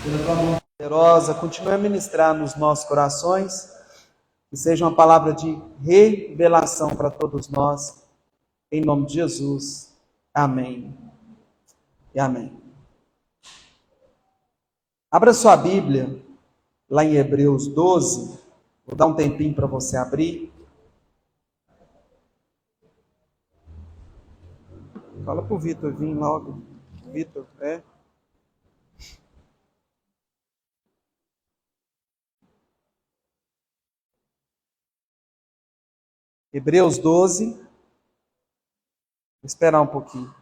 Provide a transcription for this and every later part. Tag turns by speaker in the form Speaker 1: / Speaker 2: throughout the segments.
Speaker 1: pela tua mão poderosa, continue a ministrar nos nossos corações, que seja uma palavra de revelação para todos nós, em nome de Jesus. Amém e amém. Abra sua Bíblia, lá em Hebreus 12, vou dar um tempinho para você abrir. Fala para o Vitor vir logo. Vitor, Hebreus 12. Vou esperar um pouquinho.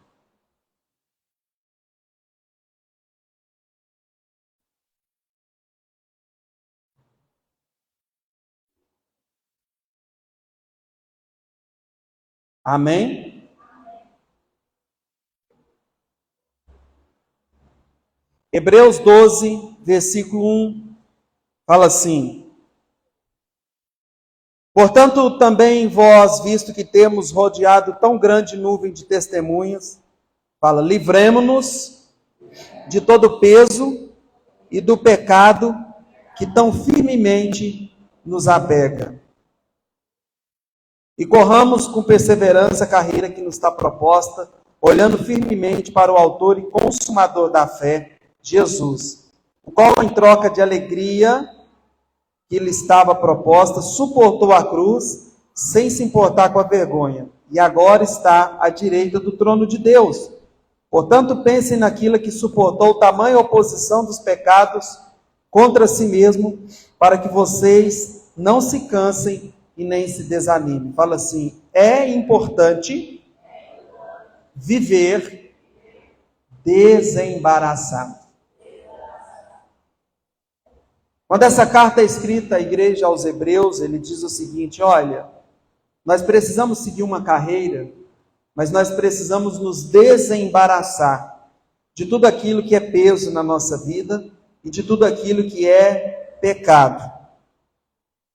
Speaker 1: Amém? Hebreus 12, versículo 1, fala assim: portanto, também vós, visto que temos rodeado tão grande nuvem de testemunhas, fala, livremo-nos de todo o peso e do pecado que tão firmemente nos apega. E corramos com perseverança a carreira que nos está proposta, olhando firmemente para o autor e consumador da fé, Jesus, o qual, em troca de alegria que lhe estava proposta, suportou a cruz, sem se importar com a vergonha, e agora está à direita do trono de Deus. Portanto, pensem naquilo que suportou tamanha oposição dos pecados contra si mesmo, para que vocês não se cansem e nem se desanimem. Fala assim: é importante viver desembaraçado. Quando essa carta é escrita à igreja aos Hebreus, ele diz o seguinte: olha, nós precisamos seguir uma carreira, mas nós precisamos nos desembaraçar de tudo aquilo que é peso na nossa vida e de tudo aquilo que é pecado.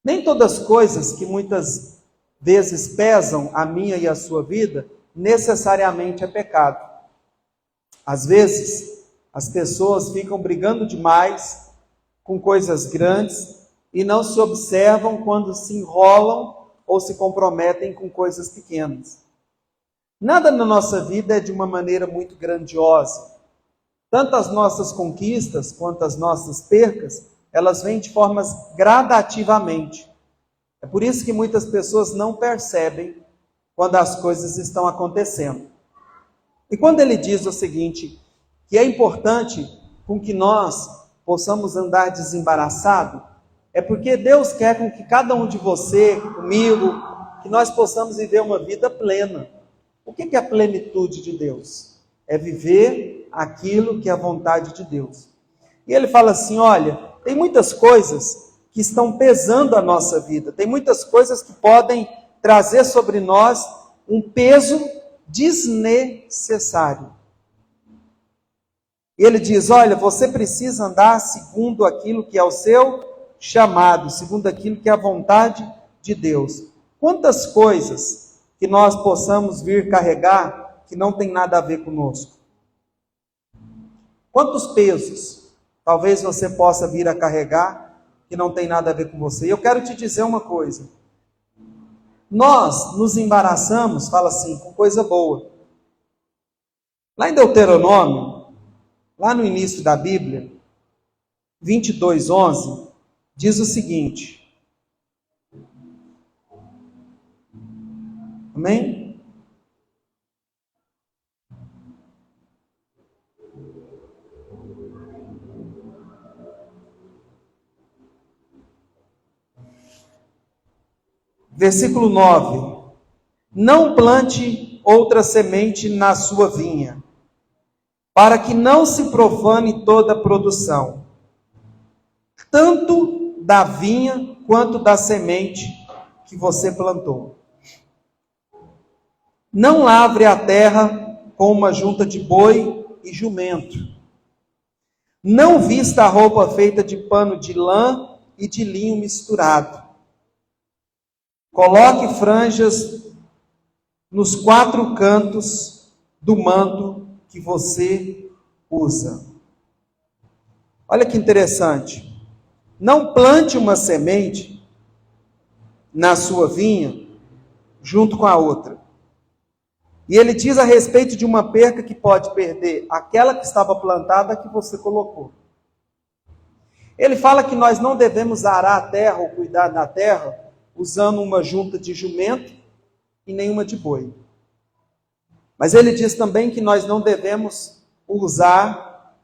Speaker 1: Nem todas as coisas que muitas vezes pesam a minha e a sua vida, necessariamente é pecado. Às vezes, as pessoas ficam brigando demais com coisas grandes e não se observam quando se enrolam ou se comprometem com coisas pequenas. Nada na nossa vida é de uma maneira muito grandiosa. Tanto as nossas conquistas quanto as nossas percas, elas vêm de formas gradativamente. É por isso que muitas pessoas não percebem quando as coisas estão acontecendo. E quando ele diz o seguinte, que é importante com que nós possamos andar desembaraçado, é porque Deus quer com que cada um de você, comigo, que nós possamos viver uma vida plena. O que é a plenitude de Deus? É viver aquilo que é a vontade de Deus. E ele fala assim, olha, tem muitas coisas que estão pesando a nossa vida, tem muitas coisas que podem trazer sobre nós um peso desnecessário. E ele diz, olha, você precisa andar segundo aquilo que é o seu chamado, segundo aquilo que é a vontade de Deus. Quantas coisas que nós possamos vir carregar que não tem nada a ver conosco? Quantos pesos talvez você possa vir a carregar que não tem nada a ver com você? E eu quero te dizer uma coisa. Nós nos embaraçamos, fala assim, com coisa boa. Lá em Deuteronômio, lá no início da Bíblia, 22:11, diz o seguinte. Amém? Versículo 9. Não plante outra semente na sua vinha, para que não se profane toda a produção, tanto da vinha quanto da semente que você plantou. Não lavre a terra com uma junta de boi e jumento. Não vista a roupa feita de pano de lã e de linho misturado. Coloque franjas nos 4 cantos do manto que você usa. Olha que interessante. Não plante uma semente na sua vinha junto com a outra. E ele diz a respeito de uma perca que pode perder aquela que estava plantada que você colocou. Ele fala que nós não devemos arar a terra ou cuidar da terra usando uma junta de jumento e nenhuma de boi. Mas ele diz também que nós não devemos usar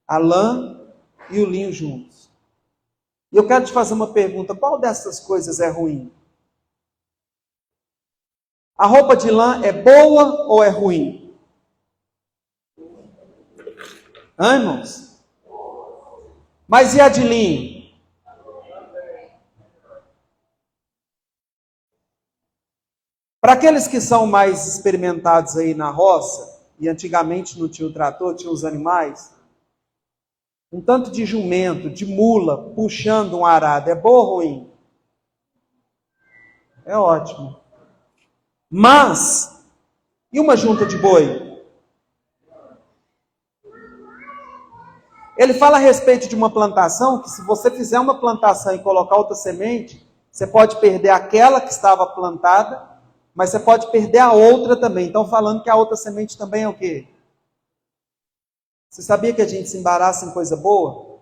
Speaker 1: a lã e o linho juntos. E eu quero te fazer uma pergunta: qual dessas coisas é ruim? A roupa de lã é boa ou é ruim? Irmãos? Mas e a de linho? Para aqueles que são mais experimentados aí na roça, e antigamente não tinha o trator, tinha os animais, um tanto de jumento, de mula, puxando um arado, é bom ou ruim? É ótimo. Mas, e uma junta de boi? Ele fala a respeito de uma plantação, que se você fizer uma plantação e colocar outra semente, você pode perder aquela que estava plantada, mas você pode perder a outra também. Então, falando que a outra semente também é o quê? Você sabia que a gente se embaraça em coisa boa?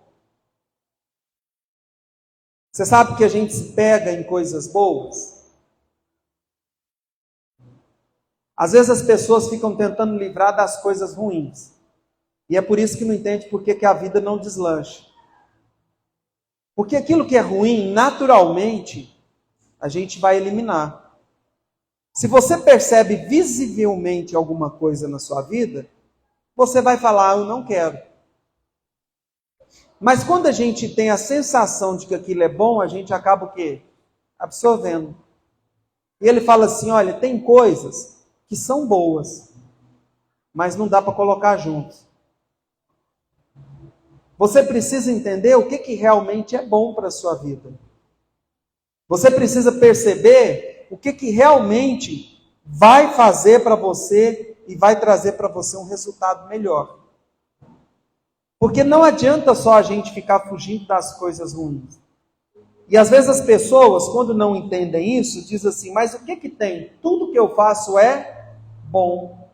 Speaker 1: Você sabe que a gente se pega em coisas boas? Às vezes as pessoas ficam tentando livrar das coisas ruins. E é por isso que não entende por que a vida não deslancha. Porque aquilo que é ruim, naturalmente, a gente vai eliminar. Se você percebe visivelmente alguma coisa na sua vida, você vai falar: eu não quero. Mas quando a gente tem a sensação de que aquilo é bom, a gente acaba o quê? Absorvendo. E ele fala assim: olha, tem coisas que são boas, mas não dá para colocar juntos. Você precisa entender o que realmente é bom para a sua vida. Você precisa perceber o que realmente vai fazer para você e vai trazer para você um resultado melhor. Porque não adianta só a gente ficar fugindo das coisas ruins. E às vezes as pessoas, quando não entendem isso, dizem assim: mas o que tem? Tudo que eu faço é bom.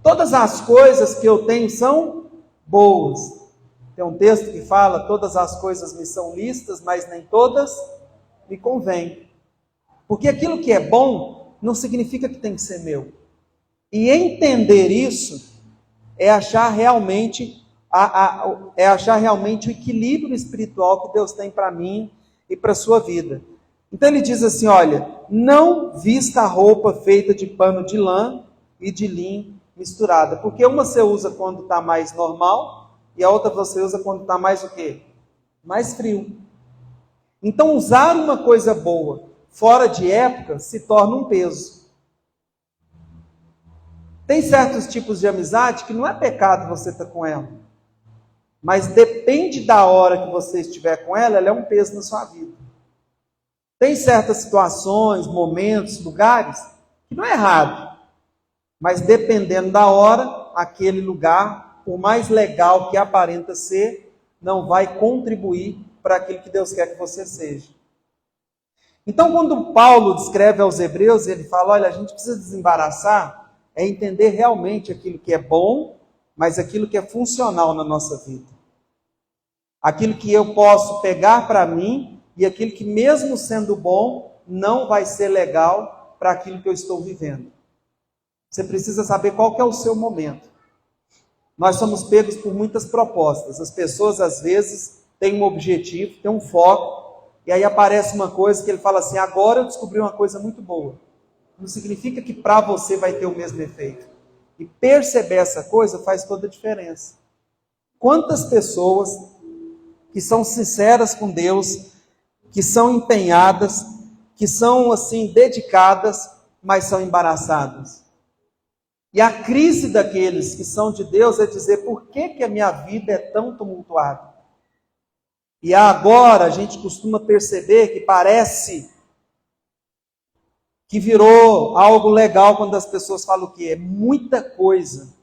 Speaker 1: Todas as coisas que eu tenho são boas. Tem um texto que fala: todas as coisas me são lícitas, mas nem todas me convêm. Porque aquilo que é bom não significa que tem que ser meu. E entender isso é achar realmente o equilíbrio espiritual que Deus tem para mim e para a sua vida. Então ele diz assim: olha, não vista a roupa feita de pano de lã e de linho misturada. Porque uma você usa quando está mais normal, e a outra você usa quando está mais o quê? Mais frio. Então usar uma coisa boa fora de época se torna um peso. Tem certos tipos de amizade que não é pecado você estar com ela. Mas depende da hora que você estiver com ela, ela é um peso na sua vida. Tem certas situações, momentos, lugares, que não é errado. Mas dependendo da hora, aquele lugar, por mais legal que aparenta ser, não vai contribuir para aquilo que Deus quer que você seja. Então, quando Paulo descreve aos Hebreus, ele fala: olha, a gente precisa desembaraçar, é entender realmente aquilo que é bom, mas aquilo que é funcional na nossa vida. Aquilo que eu posso pegar para mim e aquilo que, mesmo sendo bom, não vai ser legal para aquilo que eu estou vivendo. Você precisa saber qual que é o seu momento. Nós somos pegos por muitas propostas. As pessoas, às vezes, têm um objetivo, têm um foco, e aí aparece uma coisa que ele fala assim: agora eu descobri uma coisa muito boa. Não significa que para você vai ter o mesmo efeito. E perceber essa coisa faz toda a diferença. Quantas pessoas que são sinceras com Deus, que são empenhadas, que são assim dedicadas, mas são embaraçadas. E a crise daqueles que são de Deus é dizer: por que a minha vida é tão tumultuada? E agora a gente costuma perceber que parece que virou algo legal quando as pessoas falam o quê? É muita coisa.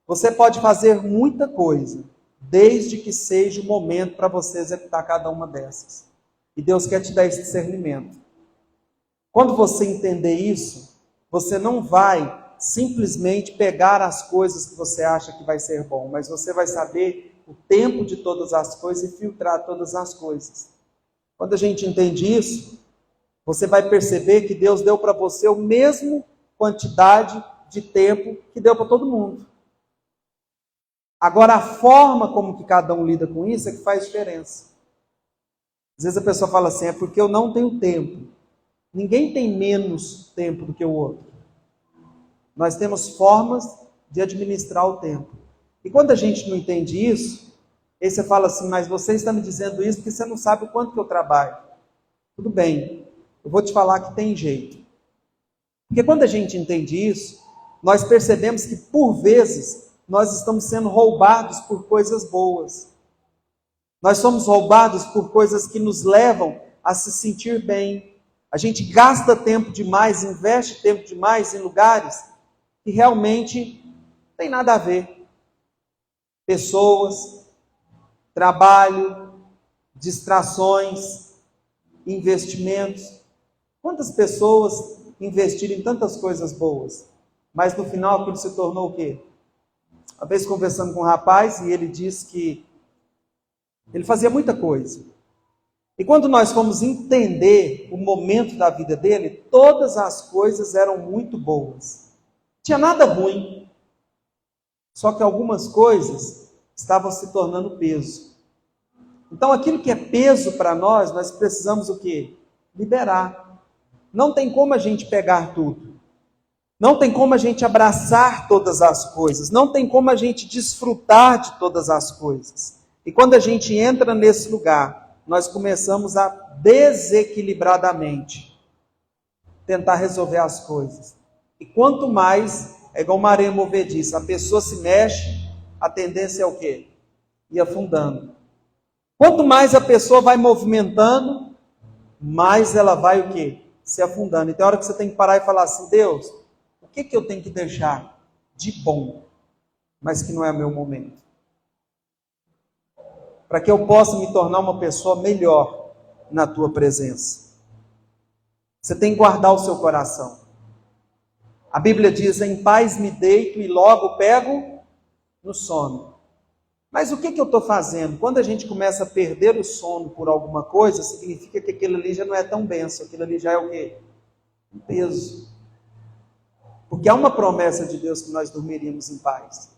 Speaker 1: Você pode fazer muita coisa, desde que seja o momento para você executar cada uma dessas. E Deus quer te dar esse discernimento. Quando você entender isso, você não vai simplesmente pegar as coisas que você acha que vai ser bom, mas você vai saber o tempo de todas as coisas e filtrar todas as coisas. Quando a gente entende isso, você vai perceber que Deus deu para você a mesma quantidade de tempo que deu para todo mundo. Agora, a forma como que cada um lida com isso é que faz diferença. Às vezes a pessoa fala assim, é porque eu não tenho tempo. Ninguém tem menos tempo do que o outro. Nós temos formas de administrar o tempo. E quando a gente não entende isso, aí você fala assim, mas você está me dizendo isso porque você não sabe o quanto que eu trabalho. Tudo bem, eu vou te falar que tem jeito. Porque quando a gente entende isso, nós percebemos que por vezes nós estamos sendo roubados por coisas boas. Nós somos roubados por coisas que nos levam a se sentir bem. A gente gasta tempo demais, investe tempo demais em lugares que realmente não tem nada a ver. Pessoas, trabalho, distrações, investimentos. Quantas pessoas investiram em tantas coisas boas, mas no final aquilo se tornou o quê? Uma vez conversando com um rapaz e ele disse que ele fazia muita coisa. E quando nós fomos entender o momento da vida dele, todas as coisas eram muito boas. Não tinha nada ruim. Só que algumas coisas estavam se tornando peso. Então aquilo que é peso para nós precisamos o quê? Liberar. Não tem como a gente pegar tudo. Não tem como a gente abraçar todas as coisas. Não tem como a gente desfrutar de todas as coisas. E quando a gente entra nesse lugar, nós começamos a desequilibradamente tentar resolver as coisas. E quanto mais, é igual Maria movediça, a pessoa se mexe, a tendência é o quê? Ir afundando. Quanto mais a pessoa vai movimentando, mais ela vai o quê? Se afundando. Então é hora que você tem que parar e falar assim, Deus, o que eu tenho que deixar de bom, mas que não é meu momento? Para que eu possa me tornar uma pessoa melhor na tua presença. Você tem que guardar o seu coração. A Bíblia diz, em paz me deito e logo pego no sono. Mas o que eu estou fazendo? Quando a gente começa a perder o sono por alguma coisa, significa que aquilo ali já não é tão benção, aquilo ali já é o quê? Um peso. Porque há uma promessa de Deus que nós dormiríamos em paz.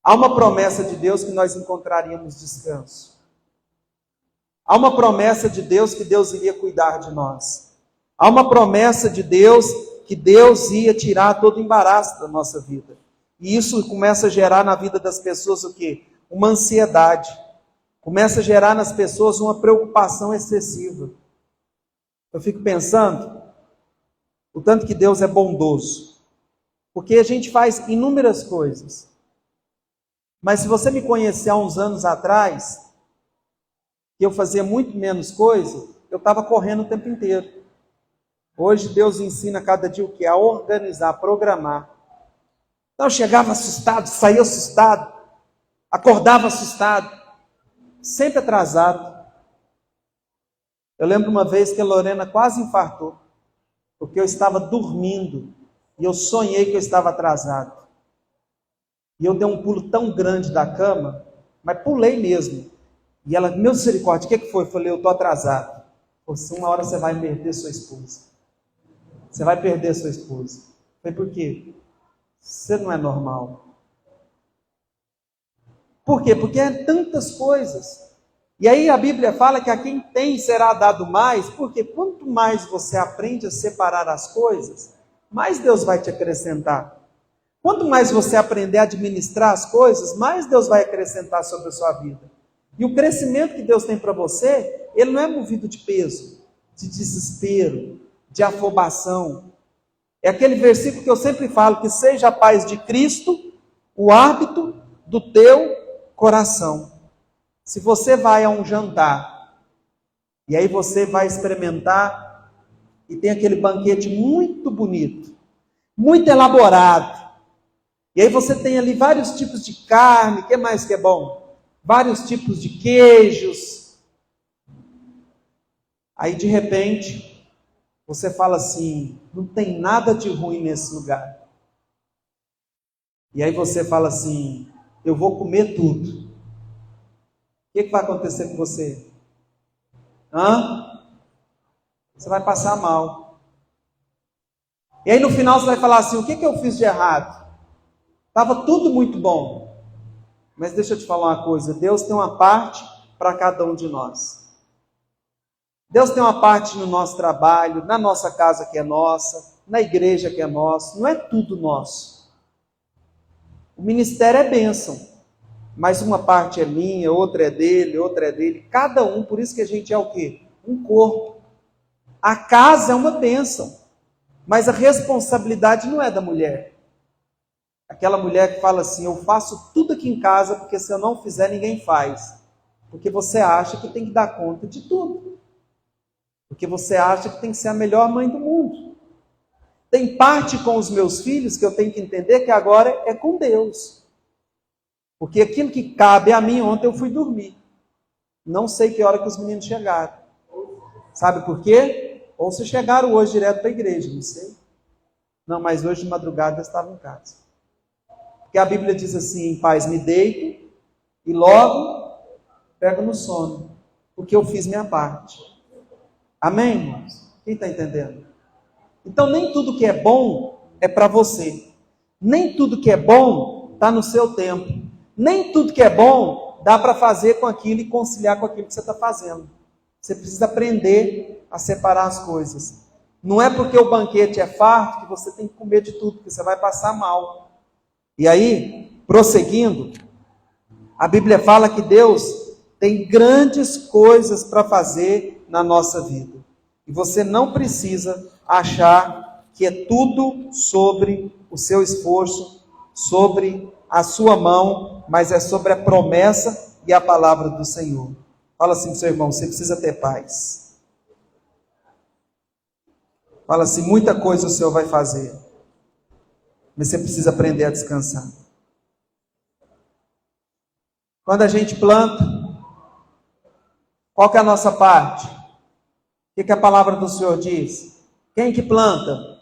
Speaker 1: Há uma promessa de Deus que nós encontraríamos descanso. Há uma promessa de Deus que Deus iria cuidar de nós. Há uma promessa de Deus que Deus ia tirar todo o embaraço da nossa vida. E isso começa a gerar na vida das pessoas o quê? Uma ansiedade. Começa a gerar nas pessoas uma preocupação excessiva. Eu fico pensando o tanto que Deus é bondoso. Porque a gente faz inúmeras coisas. Mas se você me conhecer há uns anos atrás, que eu fazia muito menos coisa, eu estava correndo o tempo inteiro. Hoje Deus ensina cada dia o quê? A organizar, a programar. Então eu chegava assustado, saía assustado, acordava assustado, sempre atrasado. Eu lembro uma vez que a Lorena quase infartou, porque eu estava dormindo e eu sonhei que eu estava atrasado. E eu dei um pulo tão grande da cama, mas pulei mesmo. E ela, meu misericórdia, o que foi? Eu falei, eu estou atrasado. Você, uma hora você vai perder sua esposa. Você vai perder sua esposa. Eu falei, por quê? Você não é normal. Por quê? Porque é tantas coisas. E aí a Bíblia fala que a quem tem será dado mais, porque quanto mais você aprende a separar as coisas, mais Deus vai te acrescentar. Quanto mais você aprender a administrar as coisas, mais Deus vai acrescentar sobre a sua vida. E o crescimento que Deus tem para você, ele não é movido de peso, de desespero, de afobação. É aquele versículo que eu sempre falo, que seja a paz de Cristo o árbitro do teu coração. Se você vai a um jantar, e aí você vai experimentar, e tem aquele banquete muito bonito, muito elaborado, E aí você tem ali vários tipos de carne, o que mais que é bom? Vários tipos de queijos. Aí de repente, você fala assim, não tem nada de ruim nesse lugar. E aí você fala assim, eu vou comer tudo. O que vai acontecer com você? Você vai passar mal. E aí no final você vai falar assim, o que eu fiz de errado? Estava tudo muito bom. Mas deixa eu te falar uma coisa, Deus tem uma parte para cada um de nós. Deus tem uma parte no nosso trabalho, na nossa casa que é nossa, na igreja que é nossa, não é tudo nosso. O ministério é bênção, mas uma parte é minha, outra é dele, cada um, por isso que a gente é o quê? Um corpo. A casa é uma bênção, mas a responsabilidade não é da mulher. Aquela mulher que fala assim, eu faço tudo aqui em casa, porque se eu não fizer, ninguém faz. Porque você acha que tem que dar conta de tudo. Porque você acha que tem que ser a melhor mãe do mundo. Tem parte com os meus filhos que eu tenho que entender que agora é com Deus. Porque aquilo que cabe a mim, ontem eu fui dormir. Não sei que hora que os meninos chegaram. Sabe por quê? Ou se chegaram hoje direto para a igreja, não sei. Não, mas hoje de madrugada eu estava em casa. Porque a Bíblia diz assim, paz, me deito e logo pego no sono. Porque eu fiz minha parte. Amém, irmãos? Quem está entendendo? Então nem tudo que é bom é para você. Nem tudo que é bom está no seu tempo. Nem tudo que é bom dá para fazer com aquilo e conciliar com aquilo que você está fazendo. Você precisa aprender a separar as coisas. Não é porque o banquete é farto que você tem que comer de tudo, porque você vai passar mal. E aí, prosseguindo, a Bíblia fala que Deus tem grandes coisas para fazer na nossa vida. E você não precisa achar que é tudo sobre o seu esforço, sobre a sua mão, mas é sobre a promessa e a palavra do Senhor. Fala assim para o seu irmão, você precisa ter paz. Fala assim, muita coisa o Senhor vai fazer, mas você precisa aprender a descansar. Quando a gente planta, qual que é a nossa parte? O que a palavra do Senhor diz? Quem que planta?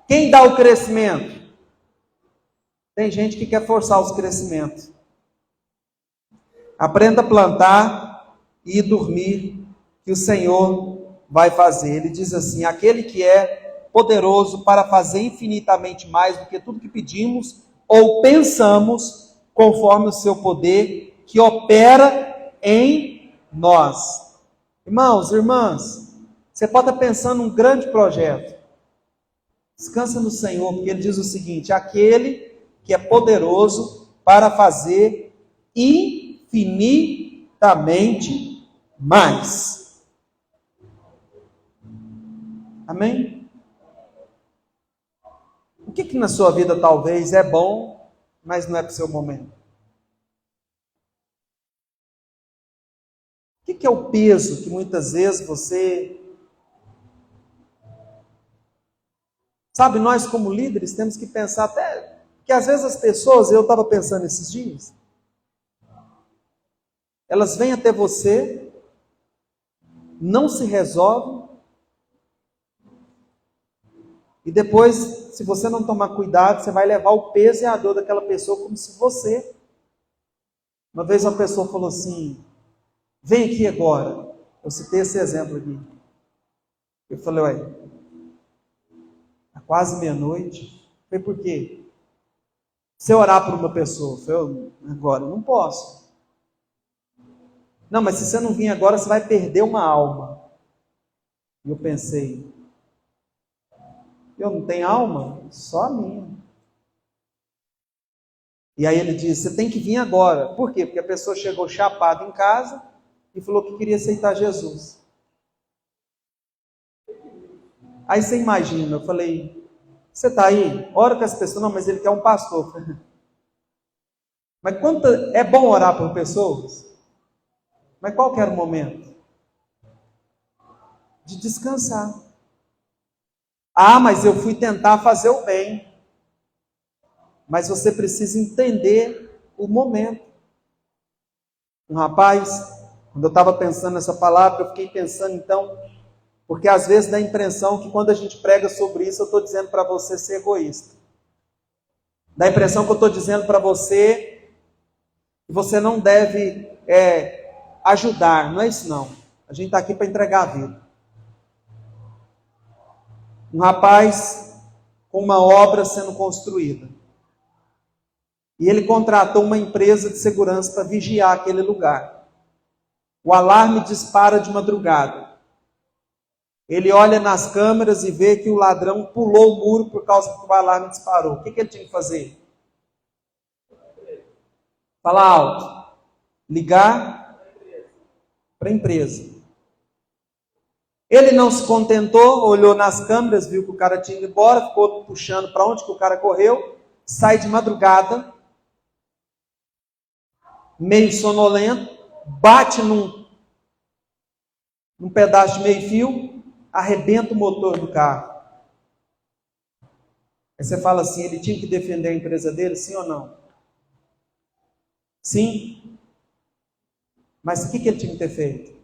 Speaker 1: Quem dá o crescimento? Tem gente que quer forçar os crescimentos. Aprenda a plantar e dormir, que o Senhor vai fazer. Ele diz assim, aquele que é poderoso para fazer infinitamente mais do que tudo que pedimos ou pensamos, conforme o seu poder que opera em nós. Irmãos, irmãs, você pode estar pensando num grande projeto. Descansa no Senhor, porque Ele diz o seguinte, aquele que é poderoso para fazer infinitamente mais. Amém? O que na sua vida talvez é bom, mas não é para o seu momento? O que é o peso que muitas vezes você... Sabe, nós como líderes temos que pensar até... que às vezes as pessoas, eu estava pensando esses dias, elas vêm até você, não se resolvem, e depois, se você não tomar cuidado, você vai levar o peso e a dor daquela pessoa como se você... Uma vez uma pessoa falou assim, vem aqui agora. Eu citei esse exemplo aqui. Eu falei, ué, quase meia-noite. Foi por quê? Se eu orar por uma pessoa, eu agora não posso. Não, mas se você não vir agora, você vai perder uma alma. E eu pensei, eu não tenho alma? Só a minha. E aí ele disse, você tem que vir agora. Por quê? Porque a pessoa chegou chapada em casa e falou que queria aceitar Jesus. Aí você imagina, eu falei, você está aí? Ora com as pessoas, não, mas ele quer um pastor. Mas quanto é bom orar por pessoas? Mas qual que era o momento? De descansar. Ah, mas eu fui tentar fazer o bem. Mas você precisa entender o momento. Um rapaz, quando eu estava pensando nessa palavra, eu fiquei pensando então, porque às vezes dá a impressão que quando a gente prega sobre isso, eu estou dizendo para você ser egoísta. Dá a impressão que eu estou dizendo para você que você não deve ajudar. Não é isso não. A gente está aqui para entregar a vida. Um rapaz com uma obra sendo construída. E ele contratou uma empresa de segurança para vigiar aquele lugar. O alarme dispara de madrugada. Ele olha nas câmeras e vê que o ladrão pulou o muro por causa que o alarme disparou. O que ele tinha que fazer? Falar alto. Ligar para a empresa. Ele não se contentou, olhou nas câmeras, viu que o cara tinha ido embora, ficou puxando para onde que o cara correu, sai de madrugada, meio sonolento, bate num pedaço de meio fio, arrebenta o motor do carro. Aí você fala assim, ele tinha que defender a empresa dele, sim ou não? Sim. Mas o que ele tinha que ter feito?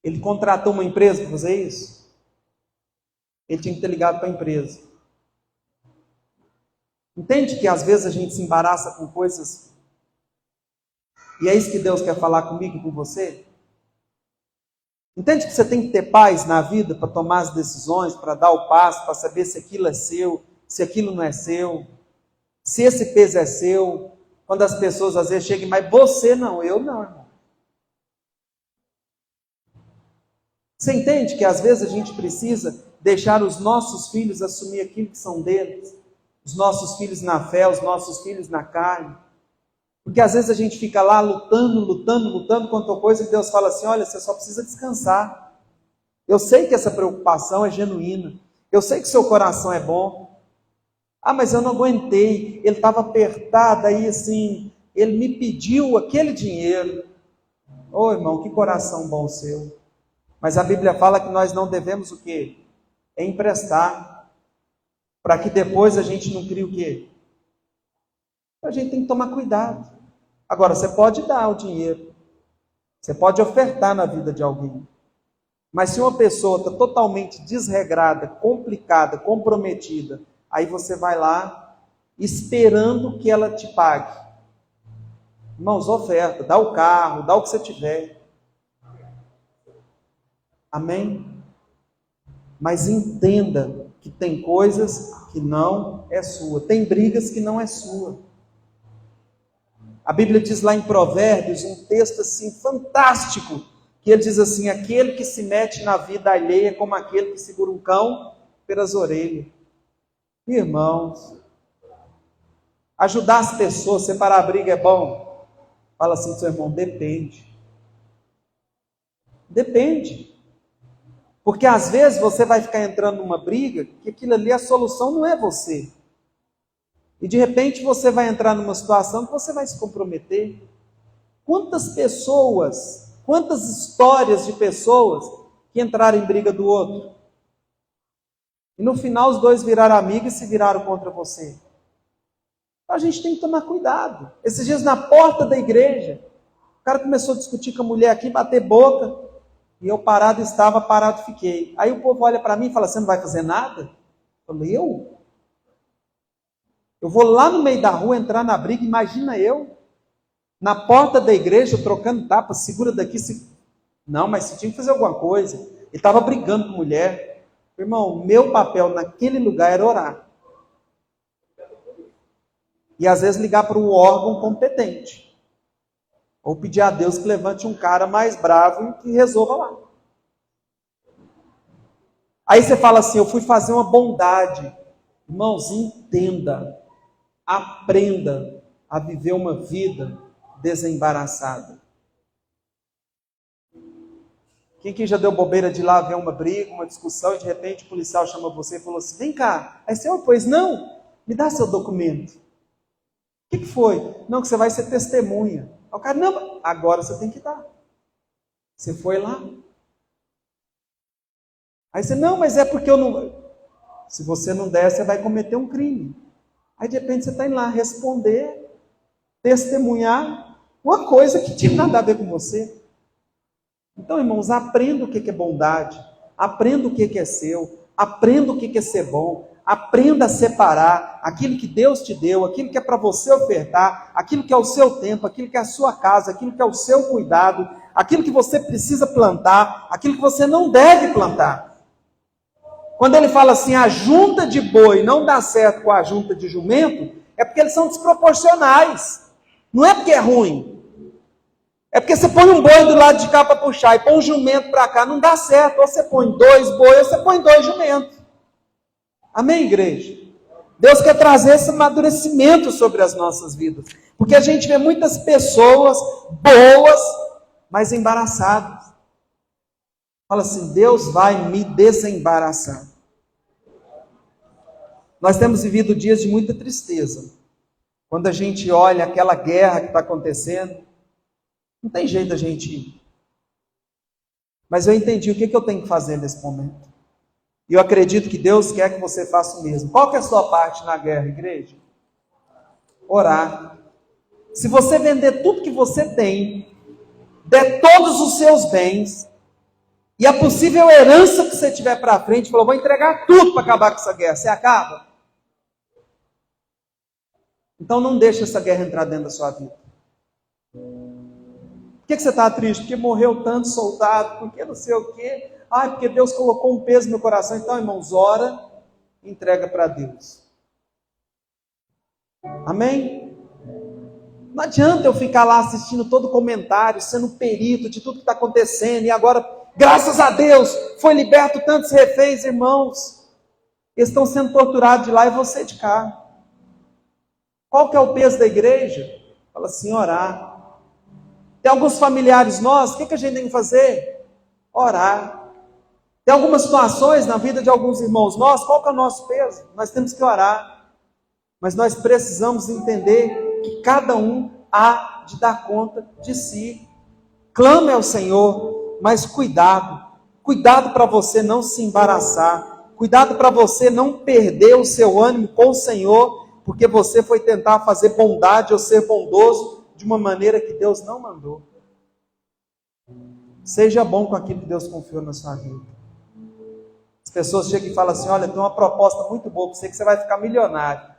Speaker 1: Ele contratou uma empresa para fazer isso? Ele tinha que ter ligado para a empresa. Entende que às vezes a gente se embaraça com coisas, e é isso que Deus quer falar comigo e com você? Entende que você tem que ter paz na vida para tomar as decisões, para dar o passo, para saber se aquilo é seu, se aquilo não é seu, se esse peso é seu. Quando as pessoas às vezes chegam, mas você não, eu não, irmão. Você entende que às vezes a gente precisa deixar os nossos filhos assumir aquilo que são deles? Os nossos filhos na fé, os nossos filhos na carne. Porque às vezes a gente fica lá lutando contra coisa e Deus fala assim, olha, você só precisa descansar. Eu sei que essa preocupação é genuína. Eu sei que seu coração é bom. Ah, mas eu não aguentei. Ele estava apertado aí assim. Ele me pediu aquele dinheiro. Ô irmão, que coração bom seu. Mas a Bíblia fala que nós não devemos o quê? É emprestar. Para que depois a gente não crie o quê? A gente tem que tomar cuidado. Agora, você pode dar o dinheiro. Você pode ofertar na vida de alguém. Mas se uma pessoa está totalmente desregrada, complicada, comprometida, aí você vai lá esperando que ela te pague. Irmãos, oferta, dá o carro, dá o que você tiver. Amém? Mas entenda que tem coisas que não é sua. Tem brigas que não é sua. A Bíblia diz lá em Provérbios, um texto assim fantástico, que ele diz assim, aquele que se mete na vida alheia é como aquele que segura um cão pelas orelhas. Irmãos, ajudar as pessoas, separar a briga é bom? Fala assim, seu irmão, depende. Depende. Porque às vezes você vai ficar entrando numa briga, que aquilo ali, a solução não é você. E de repente você vai entrar numa situação que você vai se comprometer. Quantas pessoas, quantas histórias de pessoas que entraram em briga do outro? E no final os dois viraram amigos e se viraram contra você. A gente tem que tomar cuidado. Esses dias na porta da igreja, o cara começou a discutir com a mulher aqui, bater boca, e eu parado estava, parado fiquei. Aí o povo olha para mim e fala, você não vai fazer nada? Eu falei, eu? Eu vou lá no meio da rua entrar na briga, imagina eu, na porta da igreja, trocando tapa, segura daqui. Não, mas você tinha que fazer alguma coisa. Ele estava brigando com mulher. Irmão, meu papel naquele lugar era orar. E às vezes ligar para o órgão competente. Ou pedir a Deus que levante um cara mais bravo e que resolva lá. Aí você fala assim, eu fui fazer uma bondade. Irmãos, entenda. Aprenda a viver uma vida desembaraçada. Quem que já deu bobeira de ir lá ver uma briga, uma discussão, e de repente o policial chama você e falou assim, vem cá. Aí você, pois não, me dá seu documento. O que foi? Não, que você vai ser testemunha. Aí o cara, não, agora você tem que dar. Você foi lá. Aí você, não, mas é porque eu não... Se você não der, você vai cometer um crime. Aí de repente você está indo lá responder, testemunhar uma coisa que tinha nada a ver com você. Então, irmãos, aprenda o que é bondade, aprenda o que é seu, aprenda o que é ser bom, aprenda a separar aquilo que Deus te deu, aquilo que é para você ofertar, aquilo que é o seu tempo, aquilo que é a sua casa, aquilo que é o seu cuidado, aquilo que você precisa plantar, aquilo que você não deve plantar. Quando ele fala assim, a junta de boi não dá certo com a junta de jumento, é porque eles são desproporcionais. Não é porque é ruim. É porque você põe um boi do lado de cá para puxar e põe um jumento para cá, não dá certo. Ou você põe 2 bois, ou você põe 2 jumentos. Amém, igreja? Deus quer trazer esse amadurecimento sobre as nossas vidas. Porque a gente vê muitas pessoas boas, mas embaraçadas. Fala assim, Deus vai me desembaraçar. Nós temos vivido dias de muita tristeza. Quando a gente olha aquela guerra que está acontecendo, não tem jeito da gente ir. Mas eu entendi o que eu tenho que fazer nesse momento. E eu acredito que Deus quer que você faça o mesmo. Qual que é a sua parte na guerra, igreja? Orar. Se você vender tudo que você tem, der todos os seus bens, e a possível herança que você tiver para frente, falou, vou entregar tudo para acabar com essa guerra. Você acaba? Então não deixe essa guerra entrar dentro da sua vida. Por que você está triste? Porque morreu tanto soldado, porque não sei o quê. Porque Deus colocou um peso no meu coração. Então, irmãos, ora e entrega para Deus. Amém? Não adianta eu ficar lá assistindo todo comentário, sendo perito de tudo que está acontecendo, e agora, graças a Deus, foi liberto tantos reféns, irmãos. Eles estão sendo torturados de lá e você de cá. Qual que é o peso da igreja? Fala assim, orar. Tem alguns familiares nossos, o que a gente tem que fazer? Orar. Tem algumas situações na vida de alguns irmãos nossos, qual que é o nosso peso? Nós temos que orar. Mas nós precisamos entender que cada um há de dar conta de si. Clame ao Senhor, mas cuidado. Cuidado para você não se embaraçar. Cuidado para você não perder o seu ânimo com o Senhor, porque você foi tentar fazer bondade ou ser bondoso de uma maneira que Deus não mandou. Seja bom com aquilo que Deus confiou na sua vida. As pessoas chegam e falam assim, olha, tem uma proposta muito boa para você que você vai ficar milionário.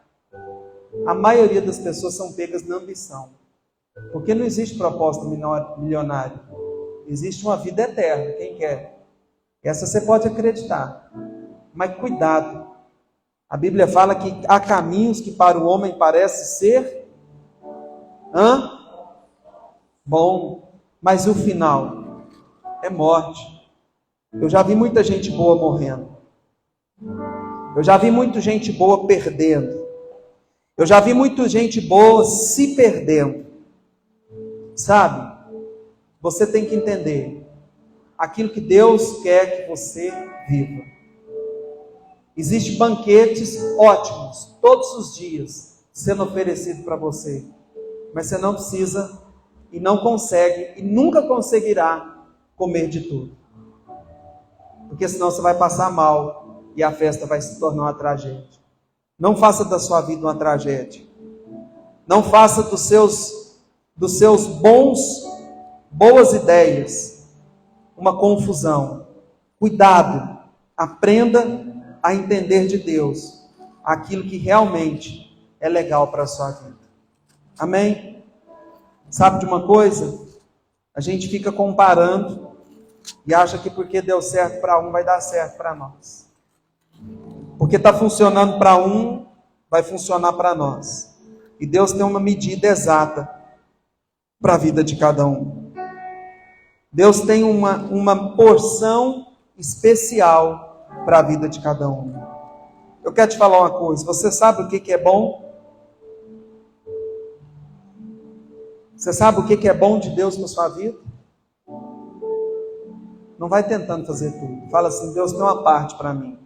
Speaker 1: A maioria das pessoas são pegas na ambição. Porque não existe proposta milionária. Existe uma vida eterna, quem quer? Essa você pode acreditar. Mas cuidado. A Bíblia fala que há caminhos que para o homem parece ser bom, mas o final é morte. Eu já vi muita gente boa morrendo. Eu já vi muita gente boa perdendo. Eu já vi muita gente boa se perdendo. Sabe? Você tem que entender aquilo que Deus quer que você viva. Existem banquetes ótimos, todos os dias, sendo oferecido para você. Mas você não precisa, e não consegue, e nunca conseguirá comer de tudo. Porque senão você vai passar mal, e a festa vai se tornar uma tragédia. Não faça da sua vida uma tragédia. Não faça dos seus boas ideias uma confusão. Cuidado, aprenda a entender de Deus aquilo que realmente é legal para a sua vida. Amém? Sabe de uma coisa? A gente fica comparando e acha que porque deu certo para um, vai dar certo para nós. Porque está funcionando para um, vai funcionar para nós. E Deus tem uma medida exata para a vida de cada um. Deus tem uma porção especial para a vida de cada um. Eu quero te falar uma coisa. Você sabe o que é bom? Você sabe o que é bom de Deus na sua vida? Não vai tentando fazer tudo. Fala assim, Deus tem uma parte para mim.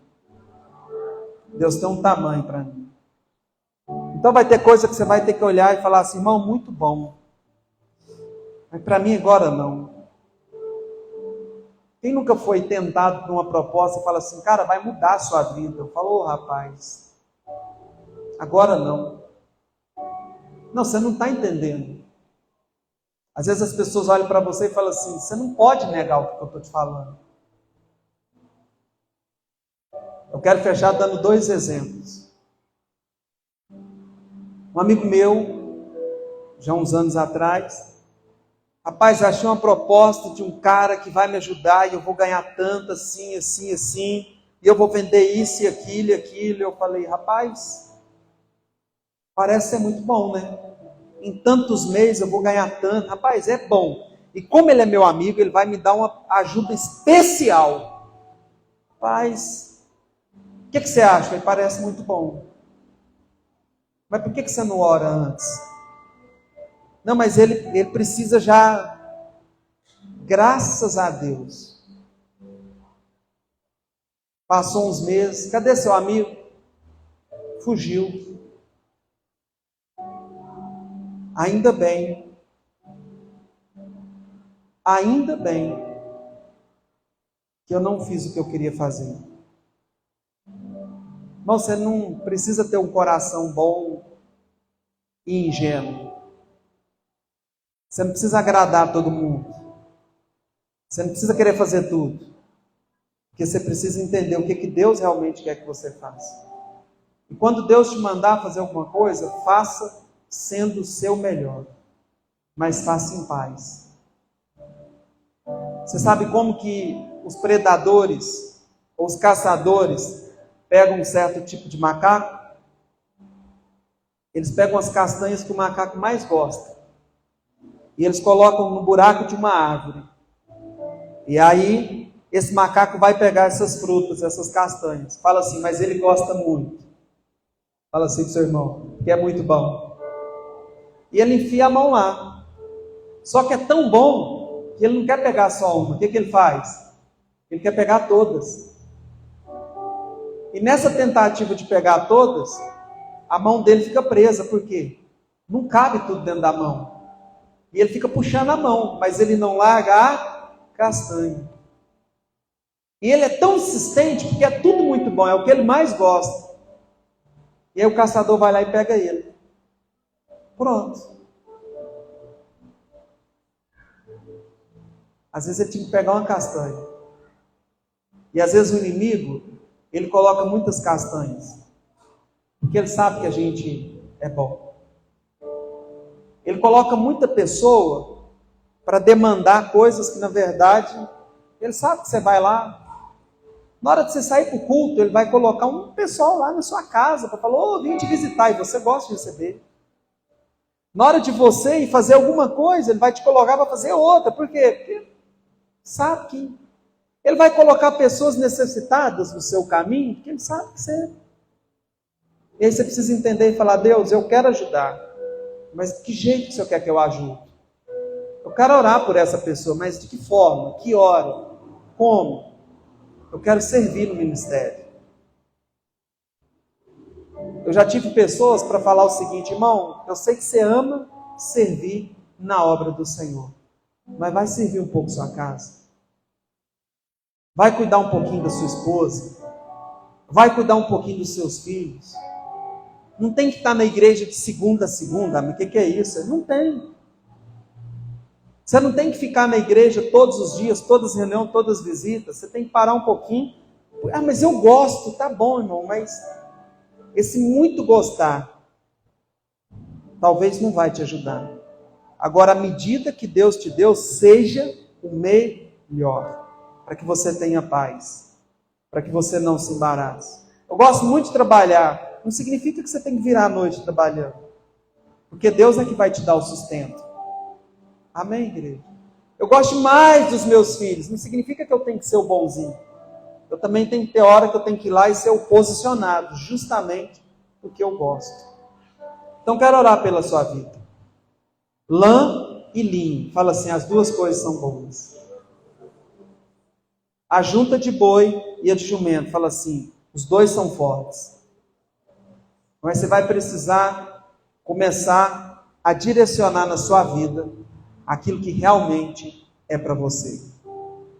Speaker 1: Deus tem um tamanho para mim. Então vai ter coisa que você vai ter que olhar e falar assim, irmão, muito bom. Mas para mim agora não. Quem nunca foi tentado por uma proposta e fala assim, cara, vai mudar a sua vida? Eu falo, rapaz, agora não. Não, você não está entendendo. Às vezes as pessoas olham para você e falam assim, você não pode negar o que eu estou te falando. Eu quero fechar dando 2 exemplos. Um amigo meu, já uns anos atrás, rapaz, achei uma proposta de um cara que vai me ajudar e eu vou ganhar tanto, assim, assim, assim, e eu vou vender isso e aquilo e aquilo. Eu falei, rapaz, parece ser muito bom, né? Em tantos meses eu vou ganhar tanto. Rapaz, é bom. E como ele é meu amigo, ele vai me dar uma ajuda especial. Rapaz, o que você acha? Ele parece muito bom. Mas por que você não ora antes? Não, mas ele precisa já... Graças a Deus. Passou uns meses. Cadê seu amigo? Fugiu. Ainda bem que eu não fiz o que eu queria fazer. Irmão, você não precisa ter um coração bom e ingênuo. Você não precisa agradar todo mundo. Você não precisa querer fazer tudo. Porque você precisa entender o que Deus realmente quer que você faça. E quando Deus te mandar fazer alguma coisa, faça sendo o seu melhor. Mas faça em paz. Você sabe como que os predadores, ou os caçadores, pegam um certo tipo de macaco? Eles pegam as castanhas que o macaco mais gosta. E eles colocam no buraco de uma árvore. E aí, esse macaco vai pegar essas frutas, essas castanhas. Fala assim, mas ele gosta muito. Fala assim pro seu irmão, que é muito bom. E ele enfia a mão lá. Só que é tão bom que ele não quer pegar só uma. O que ele faz? Ele quer pegar todas. E nessa tentativa de pegar todas, a mão dele fica presa. Por quê? Não cabe tudo dentro da mão. E ele fica puxando a mão, mas ele não larga a castanha. E ele é tão insistente, porque é tudo muito bom, é o que ele mais gosta. E aí o caçador vai lá e pega ele. Pronto. Às vezes ele tinha que pegar uma castanha. E às vezes o inimigo, ele coloca muitas castanhas. Porque ele sabe que a gente é bom. Ele coloca muita pessoa para demandar coisas que na verdade, ele sabe que você vai lá. Na hora de você sair para o culto, ele vai colocar um pessoal lá na sua casa para falar, ô, vim te visitar, e você gosta de receber. Na hora de você ir fazer alguma coisa, ele vai te colocar para fazer outra. Por quê? Porque sabe que ele vai colocar pessoas necessitadas no seu caminho, porque ele sabe que você... E aí você precisa entender e falar, Deus, eu quero ajudar, mas de que jeito que o Senhor quer que eu ajude? Eu quero orar por essa pessoa, mas de que forma? Que hora? Como? Eu quero servir no ministério. Eu já tive pessoas para falar o seguinte, irmão, eu sei que você ama servir na obra do Senhor, mas vai servir um pouco sua casa. Vai cuidar um pouquinho da sua esposa. Vai cuidar um pouquinho dos seus filhos. Não tem que estar na igreja de segunda a segunda, mas o que é isso? Não tem. Você não tem que ficar na igreja todos os dias, todas as reuniões, todas as visitas. Você tem que parar um pouquinho. Ah, mas eu gosto. Tá bom, irmão, mas esse muito gostar talvez não vai te ajudar. Agora, a medida que Deus te deu, seja o melhor, para que você tenha paz, para que você não se embarace. Eu gosto muito de trabalhar. Não significa que você tem que virar a noite trabalhando, porque Deus é que vai te dar o sustento. Amém, igreja? Eu gosto mais dos meus filhos. Não significa que eu tenho que ser o bonzinho. Eu também tenho que ter hora que eu tenho que ir lá e ser o posicionado, justamente porque eu gosto. Então quero orar pela sua vida. Lã e linho. Fala assim, as duas coisas são boas. A junta de boi e a de jumento. Fala assim, os dois são fortes. Mas você vai precisar começar a direcionar na sua vida aquilo que realmente é para você.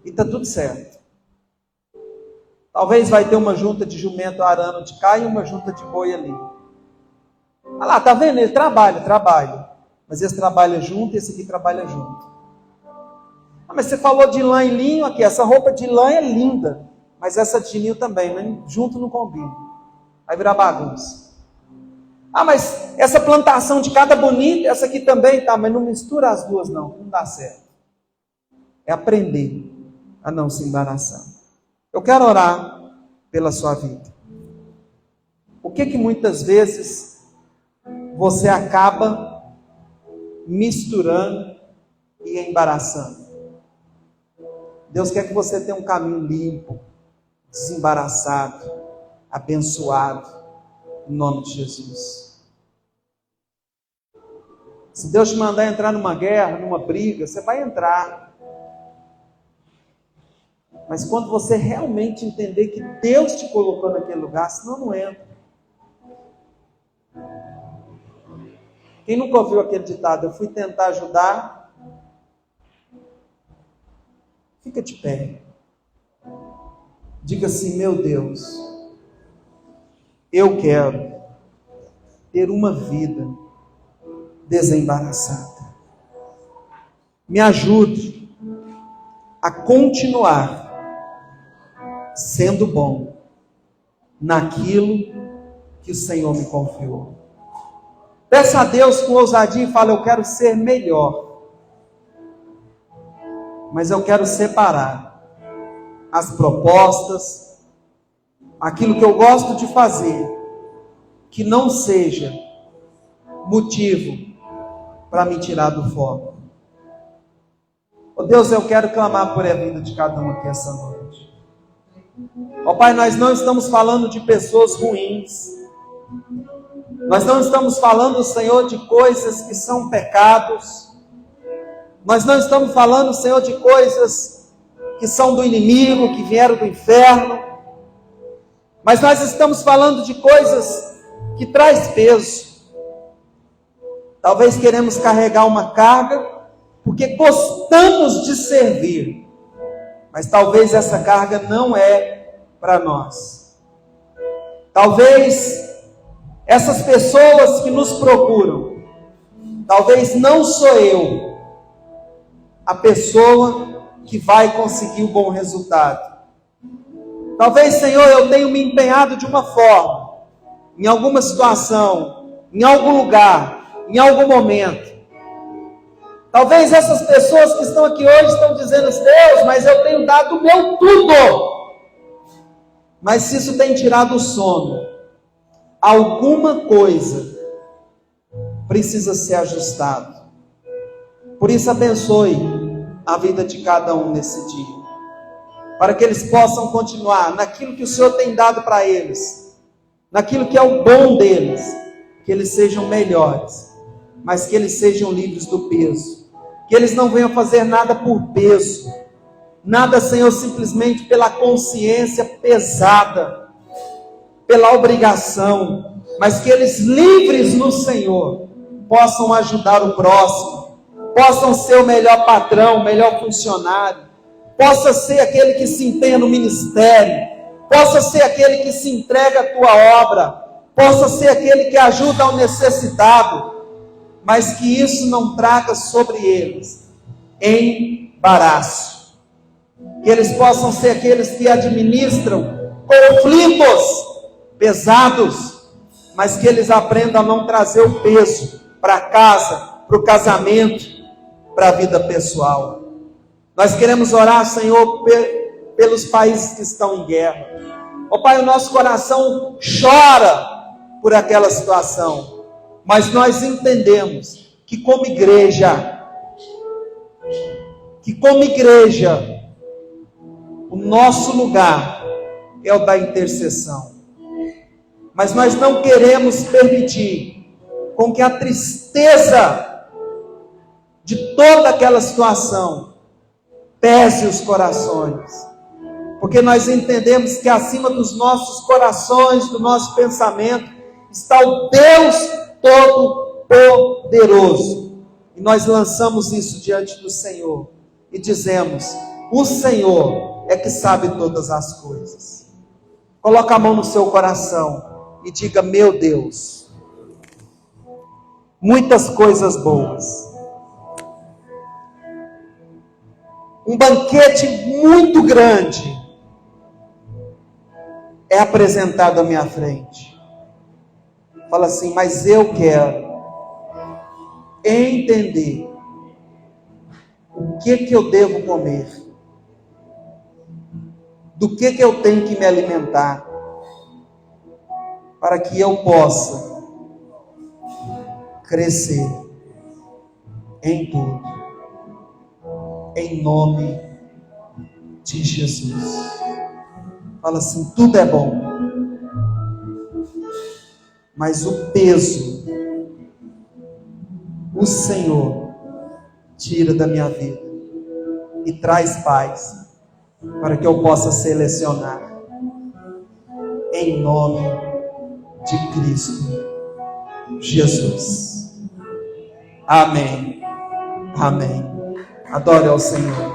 Speaker 1: e está tudo certo. Talvez vai ter uma junta de jumento arando de cá e uma junta de boi ali. Ah lá, tá vendo? Ele trabalha. Mas esse trabalha junto e esse aqui trabalha junto. Ah, mas você falou de lã e linho aqui. Essa roupa de lã é linda. Mas essa de linho também, mas junto não combina. Vai virar bagunça. Ah, mas essa plantação de cada bonita, essa aqui também, tá, mas não mistura as duas não dá certo. É aprender a não se embaraçar. Eu quero orar pela sua vida. O que muitas vezes você acaba misturando e embaraçando? Deus quer que você tenha um caminho limpo, desembaraçado, abençoado, em nome de Jesus. Se Deus te mandar entrar numa guerra, numa briga, você vai entrar. Mas quando você realmente entender que Deus te colocou naquele lugar, senão não entra. Quem nunca ouviu aquele ditado? Eu fui tentar ajudar. Fica de pé. Diga assim: meu Deus, eu quero ter uma vida desembaraçada. Me ajude a continuar sendo bom naquilo que o Senhor me confiou. Peça a Deus com ousadia e fala: eu quero ser melhor, mas eu quero separar as propostas, aquilo que eu gosto de fazer, que não seja motivo para me tirar do foco. Oh Deus, eu quero clamar por a vida de cada um aqui essa noite. Ó Pai, nós não estamos falando de pessoas ruins. Nós não estamos falando, Senhor, de coisas que são pecados. Nós não estamos falando, Senhor, de coisas que são do inimigo, que vieram do inferno. Mas nós estamos falando de coisas que traz peso. Talvez queremos carregar uma carga porque gostamos de servir. Mas talvez essa carga não é para nós. Talvez essas pessoas que nos procuram, talvez não sou eu a pessoa que vai conseguir um bom resultado. Talvez, Senhor, eu tenha me empenhado de uma forma, em alguma situação, em algum lugar, em algum momento. Talvez essas pessoas que estão aqui hoje estão dizendo: Deus, mas eu tenho dado o meu tudo. Mas se isso tem tirado o sono, alguma coisa precisa ser ajustado. Por isso abençoe a vida de cada um nesse dia, para que eles possam continuar naquilo que o Senhor tem dado para eles, naquilo que é o bom deles, que eles sejam melhores, mas que eles sejam livres do peso, que eles não venham fazer nada por peso, nada, Senhor, simplesmente pela consciência pesada, pela obrigação, mas que eles, livres no Senhor, possam ajudar o próximo, possam ser o melhor patrão, o melhor funcionário, possa ser aquele que se empenha no ministério, possa ser aquele que se entrega à tua obra, possa ser aquele que ajuda ao necessitado, mas que isso não traga sobre eles embaraço, que eles possam ser aqueles que administram conflitos pesados, mas que eles aprendam a não trazer o peso para casa, para o casamento, para a vida pessoal. Nós queremos orar, Senhor, pelos países que estão em guerra. Ó Pai, o nosso coração chora por aquela situação, mas nós entendemos que como igreja, o nosso lugar é o da intercessão. Mas nós não queremos permitir com que a tristeza de toda aquela situação pese os corações, porque nós entendemos que acima dos nossos corações, do nosso pensamento, está o Deus Todo-Poderoso, e nós lançamos isso diante do Senhor, e dizemos: O Senhor é que sabe todas as coisas. Coloca a mão no seu coração e diga: meu Deus, muitas coisas boas. Um banquete muito grande é apresentado à minha frente. Fala assim: mas eu quero entender o que eu devo comer, do que eu tenho que me alimentar, para que eu possa crescer em tudo, em nome de Jesus. Fala assim: tudo é bom, mas o peso o Senhor tira da minha vida e traz paz, para que eu possa selecionar, em nome de Cristo Jesus. Amém. Amém. Adore ao Senhor.